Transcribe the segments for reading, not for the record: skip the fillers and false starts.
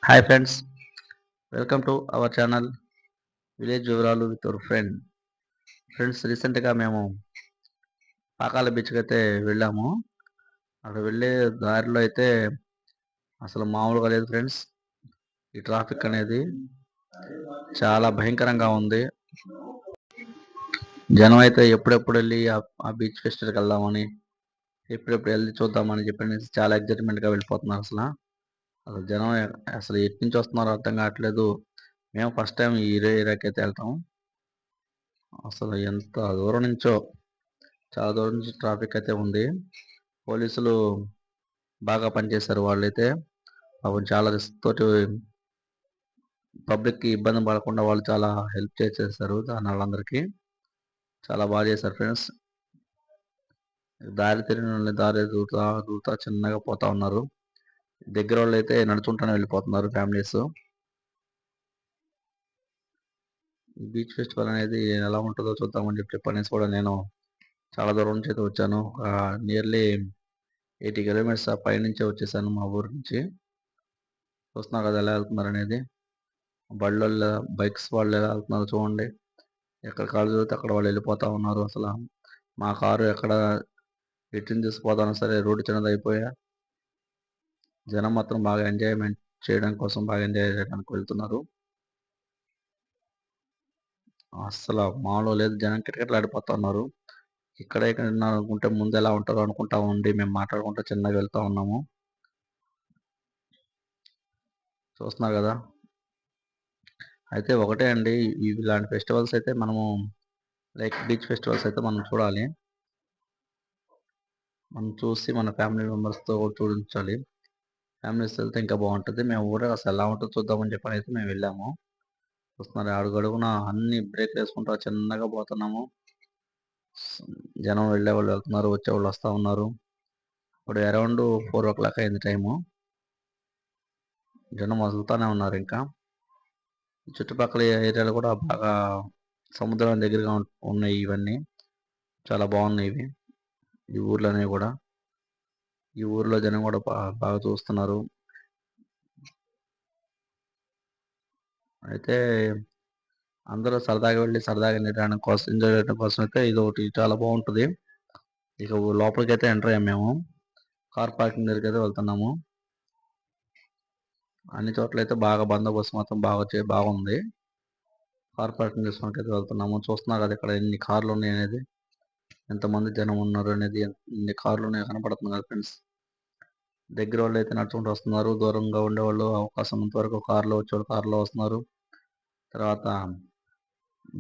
Hi friends, welcome to our channel village వివరాలు with our friend. Friends, రీసెంట్గా మేము పాకాల బీచ్కి అయితే వెళ్ళాము. అక్కడ వెళ్ళే దారిలో అయితే అసలు మామూలుగా లేదు ఫ్రెండ్స్. ఈ ట్రాఫిక్ అనేది చాలా భయంకరంగా ఉంది. జనం అయితే ఎప్పుడెప్పుడు వెళ్ళి ఆ బీచ్ ఫెస్టివల్కి వెళ్దామని, ఎప్పుడెప్పుడు వెళ్ళి చూద్దామని చెప్పి చాలా ఎగ్జైట్మెంట్గా వెళ్ళిపోతున్నారు. అసలు జనం అసలు ఎటు నుంచి వస్తున్నారో అర్థం కావట్లేదు. మేము ఫస్ట్ టైం ఈ ఏరియాకి అయితే వెళ్తాం. అసలు ఎంత దూరం నుంచో, చాలా దూరం నుంచి ట్రాఫిక్ అయితే ఉంది. పోలీసులు బాగా పనిచేశారు. వాళ్ళైతే పాపం చాలా రిస్క్ తోటి పబ్లిక్కి ఇబ్బంది పడకుండా వాళ్ళు చాలా హెల్ప్ చేసేసారు. దాని వాళ్ళందరికీ చాలా బాగా చేశారు ఫ్రెండ్స్. దారి తిరిగిన వాళ్ళని దారి దూతా దూతా చిన్నగా పోతా ఉన్నారు. దగ్గర వాళ్ళు అయితే నడుచుకుంటానే వెళ్ళిపోతున్నారు ఫ్యామిలీస్. బీచ్ ఫెస్టివల్ అనేది ఎలా ఉంటుందో చూద్దామని చెప్పనేసి కూడా నేను చాలా దూరం నుంచి అయితే వచ్చాను. నియర్లీ 80 కిలోమీటర్స్ పైనుంచే వచ్చేసాను మా ఊరు నుంచి. చూస్తున్నారు కదా ఎలా వెళ్తున్నారు అనేది. బళ్ళల్లో బైక్స్ వాళ్ళు ఎలా వెళ్తున్నారు చూడండి. ఎక్కడ కాళ్ళు చదివితే అక్కడ వాళ్ళు వెళ్ళిపోతా ఉన్నారు. అసలు మా కారు ఎక్కడ ఎటు తీసుకుపోతానో సరే రోడ్డు చిన్నది అయిపోయా. జనం మాత్రం బాగా ఎంజాయ్మెంట్ చేయడం కోసం బాగా ఎంజాయ్ చేయడానికి వెళ్తున్నారు. అస్సలు మామూలు లేదు, జనం కిటకిటలాడిపోతా ఉన్నారు. ఇక్కడ అనుకుంటే ముందు ఎలా ఉంటారో అనుకుంటా ఉండి మేము మాట్లాడుకుంటూ చిన్నగా వెళ్తా ఉన్నాము. చూస్తున్నారు కదా. అయితే ఒకటే అండి, ఇలాంటి ఫెస్టివల్స్ అయితే మనము లైక్ బీచ్ ఫెస్టివల్స్ అయితే మనం చూడాలి. మనం చూసి మన ఫ్యామిలీ మెంబర్స్తో చూడించాలి. ఫ్యామిలీస్ వెళ్తే ఇంకా బాగుంటుంది. మేము ఊరే అసలు ఎలా ఉంటుందో చూద్దామని చెప్పని అయితే మేము వెళ్ళాము. చూస్తున్నారు అడుగడుగున అన్ని బ్రేక్ వేసుకుంటూ చిన్నగా పోతున్నాము. జనం వెళ్ళే వాళ్ళు వెళ్తున్నారు, వచ్చేవాళ్ళు వస్తూ ఉన్నారు. ఇప్పుడు అరౌండ్ 4 o'clock అయింది టైము. జనం వదులుతూనే ఉన్నారు. ఇంకా చుట్టుపక్కల ఏరియాలు కూడా బాగా సముద్రం దగ్గరగా ఉన్నాయి. ఇవన్నీ చాలా బాగున్నాయి ఇవి, ఈ ఊర్లు అనేవి కూడా. ఈ ఊర్లో జనం కూడా బాగా చూస్తున్నారు. అయితే అందరూ సరదాగా వెళ్ళి సరదాగా ఎంజాయ్ కోసం అయితే ఇది ఒకటి చాలా బాగుంటుంది. ఇక లోపలికి అయితే ఎంటర్ అయ్యాము. మేము కార్ పార్కింగ్ దగ్గరికి అయితే వెళ్తున్నాము. అన్ని చోట్ల అయితే బాగా బందోబస్తు మాత్రం బాగుంది. కార్ పార్కింగ్ చేసుకోవడానికి అయితే వెళ్తున్నాము. చూస్తున్నారు కదా ఇక్కడ ఎన్ని కార్లు ఉన్నాయి అనేది, ఎంతమంది జనం ఉన్నారు అనేది, ఎన్ని కార్లు ఉన్నాయో కనపడుతుంది కదా ఫ్రెండ్స్. దగ్గర వాళ్ళు అయితే నడుచుకుంటూ వస్తున్నారు. దూరంగా ఉండేవాళ్ళు అవకాశం ఉన్నంత వరకు కార్లో వచ్చేవాళ్ళు కార్లో వస్తున్నారు. తర్వాత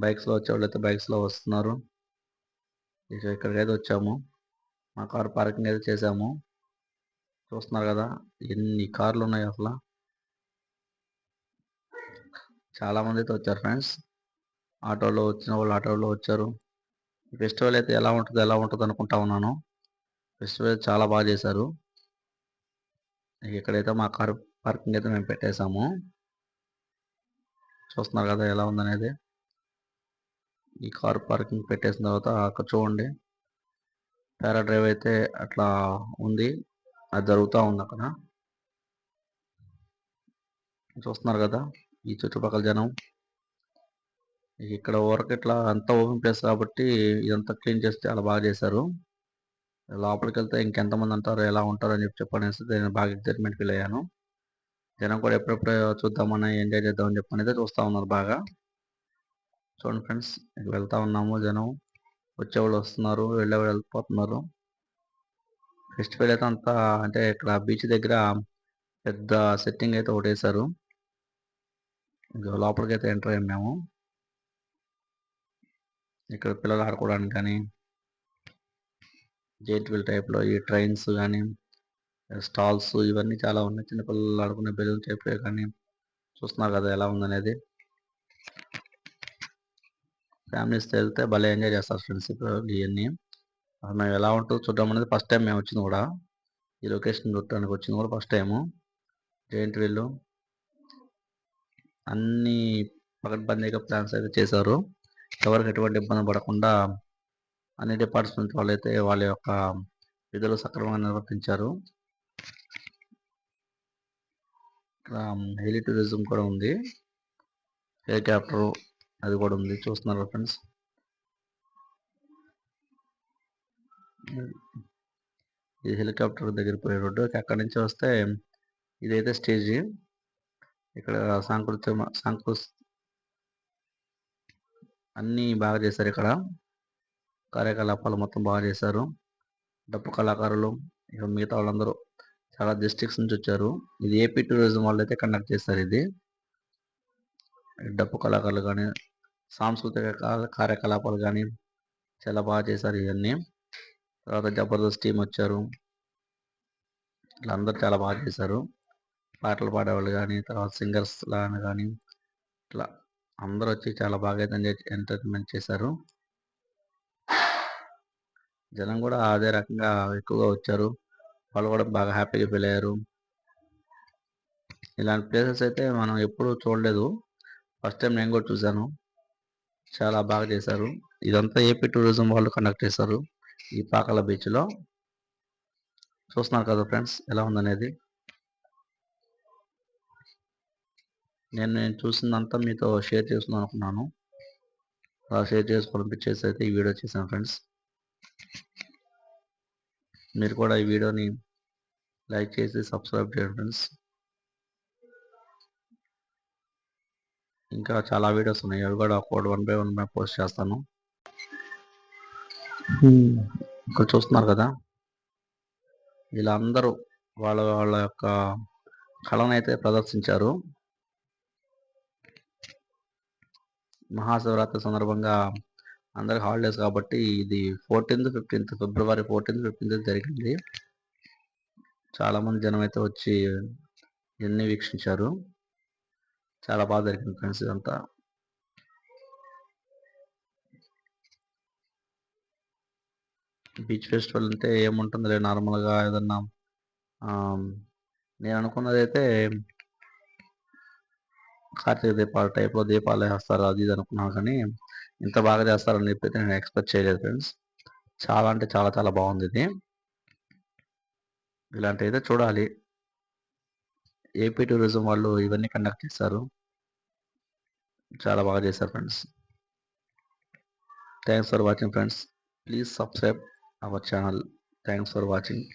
బైక్స్లో వచ్చేవాళ్ళు అయితే బైక్స్లో వస్తున్నారు. ఇక ఇక్కడికైతే వచ్చాము. మా కార్ పార్కింగ్ అయితే చేసాము. చూస్తున్నారు కదా ఎన్ని కార్లు ఉన్నాయి అసలు. చాలా మంది అయితే వచ్చారు ఫ్రెండ్స్. ఆటోలో వచ్చిన వాళ్ళు ఆటోలో వచ్చారు. ఈ ఫెస్టివల్ అయితే ఎలా ఉంటుంది అనుకుంటా ఉన్నాను. ఫెస్టివల్ చాలా బాగా చేశారు. ఇక్కడైతే మా కార్ పార్కింగ్ అయితే మేము పెట్టేశాము. చూస్తున్నారు కదా ఎలా ఉందనేది. ఈ కార్ పార్కింగ్ పెట్టేసిన తర్వాత అక్కడ చూడండి పారా డ్రైవ్ అయితే అట్లా ఉంది, అది జరుగుతూ ఉంది అక్కడ. చూస్తున్నారు కదా ఈ చుట్టుపక్కల జనం. ఇక్కడ వరకు ఇట్లా అంతా ఓపెన్ ప్లేస్ కాబట్టి ఇదంతా క్లీన్ చేసి చాలా బాగా చేశారు. లోపలికి వెళ్తే ఇంకెంతమంది అంటారు ఎలా ఉంటారు అని చెప్పనేసి నేను బాగా ఎక్సైట్మెంట్ ఫీల్ అయ్యాను. జనం కూడా ఎప్పుడెప్పుడు చూద్దామని ఎంజాయ్ చేద్దామని చెప్పనేది చూస్తూ ఉన్నారు బాగా. చూడండి ఫ్రెండ్స్, వెళ్తా ఉన్నాము. జనం వచ్చేవాళ్ళు వస్తున్నారు, వెళ్ళేవాళ్ళు వెళ్ళిపోతున్నారు. ఫెస్టివల్ అయితే అంతా అంటే ఇక్కడ బీచ్ దగ్గర పెద్ద సెట్టింగ్ అయితే ఒకటి వేశారు. లోపలికి అయితే ఎంటర్ అయ్యాము మేము. ఇక్కడ పిల్లలు ఆడుకోవడానికి కానీ జెయింట్ వీల్ టైప్లో ఈ ట్రైన్స్ కానీ స్టాల్స్ ఇవన్నీ చాలా ఉన్నాయి. చిన్నపిల్లలు ఆడుకునే బెలూన్ టైప్ కానీ. చూస్తున్నారు కదా ఎలా ఉందనేది. ఫ్యామిలీస్తో వెళ్తే భలే ఎంజాయ్ చేస్తారు ఫ్రెండ్స్. ఇప్పుడు ఇవన్నీ మేము ఎలా ఉంటుందో చూడడం అనేది ఫస్ట్ టైం మేము వచ్చింది కూడా. ఈ లొకేషన్ చూడటానికి వచ్చింది కూడా ఫస్ట్ టైము. జెయింట్ వీల్ అన్ని పకడ్బందీగా ప్లాన్స్ అయితే చేశారు. ఎవరికి ఎటువంటి ఇబ్బంది పడకుండా అన్ని డిపార్ట్మెంట్ వాళ్ళైతే వాళ్ళ యొక్క విధులు సక్రమంగా నిర్వర్తించారు. ఇక్కడ హెలి టూరిజం కూడా ఉంది. హెలికాప్టర్ అది కూడా ఉంది, చూస్తున్నారు ఫ్రెండ్స్. ఇది హెలికాప్టర్ దగ్గర పోయే రోడ్డు. అక్కడి నుంచి వస్తే ఇదైతే స్టేజ్. ఇక్కడ అన్నీ బాగా చేశారు. ఇక్కడ కార్యకలాపాలు మొత్తం బాగా చేశారు. డప్పు కళాకారులు ఇక మిగతా వాళ్ళందరూ చాలా డిస్ట్రిక్ట్స్ నుంచి వచ్చారు. ఇది ఏపీ టూరిజం వాళ్ళు అయితే కండక్ట్ చేస్తారు. ఇది డప్పు కళాకారులు కానీ సాంస్కృతిక కార్యకలాపాలు కానీ చాలా బాగా చేశారు ఇవన్నీ. తర్వాత జబర్దస్త్ టీం వచ్చారు. ఇట్లా అందరూ చాలా బాగా చేశారు. పాటలు పాడేవాళ్ళు కానీ, తర్వాత సింగర్స్ లాగా కానీ, ఇట్లా అందరూ వచ్చి చాలా బాగా ఎంటర్టైన్మెంట్ చేశారు. జనం కూడా అదే రకంగా ఎక్కువగా వచ్చారు. వాళ్ళు కూడా బాగా హ్యాపీగా ఫీల్ అయ్యారు. ఇలాంటి ప్లేసెస్ అయితే మనం ఎప్పుడూ చూడలేదు. ఫస్ట్ టైం నేను కూడా చూశాను. చాలా బాగా చేశారు. ఇదంతా ఏపీ టూరిజం వాళ్ళు కండక్ట్ చేశారు ఈ పాకాల బీచ్లో. చూస్తున్నారు కదా ఫ్రెండ్స్ ఎలా ఉందనేది. నేను చూసిందంతా మీతో షేర్ చేస్తున్నాను అనుకున్నాను. అలా షేర్ చేసుకోవాలనిపించేసి అయితే ఈ వీడియో చేశాను ఫ్రెండ్స్. మీరు కూడా ఈ వీడియోని లైక్ చేసి సబ్స్క్రైబ్ చేయండి ఫ్రెండ్స్. ఇంకా చాలా వీడియోస్ ఉన్నాయి, అవి కూడా వన్ బై వన్ పోస్ట్ చేస్తాను. ఇక్కడ చూస్తున్నారు కదా, ఇలా అందరూ వాళ్ళ వాళ్ళ యొక్క కళను అయితే ప్రదర్శించారు. మహాశివరాత్రి సందర్భంగా అందరికి హాలిడేస్ కాబట్టి ఇది 14th, 15th ఫిబ్రవరి 14th, 15th జరిగింది. చాలామంది జనం అయితే వచ్చి ఇవన్నీ వీక్షించారు. చాలా బాగా జరిగింది ఫ్రెండ్స్ ఇదంతా. బీచ్ ఫెస్టివల్ అంటే ఏముంటుంది, నార్మల్గా ఏదన్నా నేను అనుకున్నది అయితే కార్తీక దీపాలు టైప్లో దీపాలు వేస్తారు అది ఇది అనుకున్నాను, కానీ ఇంత బాగా చేస్తారని చెప్పి నేను ఎక్స్పెక్ట్ చేయలేదు ఫ్రెండ్స్. చాలా అంటే చాలా చాలా బాగుంది ఇది. ఇలాంటివి అయితే చూడాలి. ఏపీ టూరిజం వాళ్ళు ఇవన్నీ కండక్ట్ చేస్తారు. చాలా బాగా చేశారు friends. Thanks for watching friends. Please subscribe our channel. Thanks for watching.